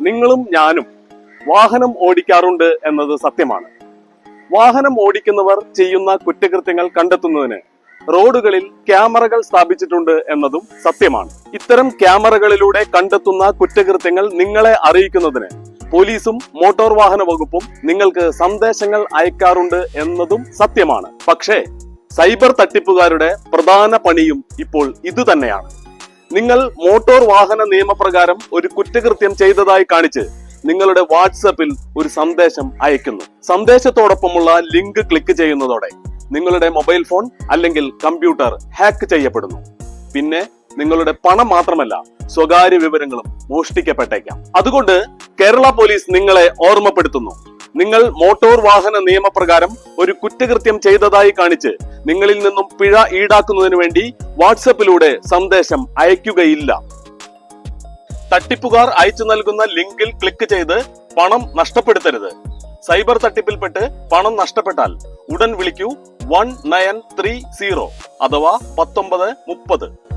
നിങ്ങളും ഞാനും വാഹനം ഓടിക്കാറുണ്ട് എന്നത് സത്യമാണ്. വാഹനം ഓടിക്കുന്നവർ ചെയ്യുന്ന കുറ്റകൃത്യങ്ങൾ കണ്ടെത്തുന്നതിന് റോഡുകളിൽ ക്യാമറകൾ സ്ഥാപിച്ചിട്ടുണ്ട് എന്നതും സത്യമാണ്. ഇത്തരം ക്യാമറകളിലൂടെ കണ്ടെത്തുന്ന കുറ്റകൃത്യങ്ങൾ നിങ്ങളെ അറിയിക്കുന്നതിന് പോലീസും മോട്ടോർ വാഹന വകുപ്പും നിങ്ങൾക്ക് സന്ദേശങ്ങൾ അയക്കാറുണ്ട് എന്നതും സത്യമാണ്. പക്ഷേ സൈബർ തട്ടിപ്പുകാരുടെ പ്രധാന പണിയും ഇപ്പോൾ ഇതുതന്നെയാണ്. നിങ്ങൾ മോട്ടോർ വാഹന നിയമപ്രകാരം ഒരു കുറ്റകൃത്യം ചെയ്തതായി കാണിച്ച് നിങ്ങളുടെ വാട്സപ്പിൽ ഒരു സന്ദേശം അയക്കുന്നു. സന്ദേശത്തോടൊപ്പമുള്ള ലിങ്ക് ക്ലിക്ക് ചെയ്യുന്നതോടെ നിങ്ങളുടെ മൊബൈൽ ഫോൺ അല്ലെങ്കിൽ കമ്പ്യൂട്ടർ ഹാക്ക് ചെയ്യപ്പെടുന്നു. പിന്നെ നിങ്ങളുടെ പണം മാത്രമല്ല, സ്വകാര്യ വിവരങ്ങളും മോഷ്ടിക്കപ്പെട്ടേക്കാം. അതുകൊണ്ട് കേരള പോലീസ് നിങ്ങളെ ഓർമ്മപ്പെടുത്തുന്നു. നിങ്ങൾ മോട്ടോർ വാഹന നിയമപ്രകാരം ഒരു കുറ്റകൃത്യം ചെയ്തതായി കാണിച്ച് നിങ്ങളിൽ നിന്നും പിഴ ഈടാക്കുന്നതിന് വേണ്ടി വാട്സപ്പിലൂടെ സന്ദേശം അയക്കുകയില്ല. തട്ടിപ്പുകാർ അയച്ചു നൽകുന്ന ലിങ്കിൽ ക്ലിക്ക് ചെയ്ത് പണം നഷ്ടപ്പെടുത്തരുത്. സൈബർ തട്ടിപ്പിൽപ്പെട്ട് പണം നഷ്ടപ്പെട്ടാൽ ഉടൻ വിളിക്കൂ 1930 അഥവാ 1930.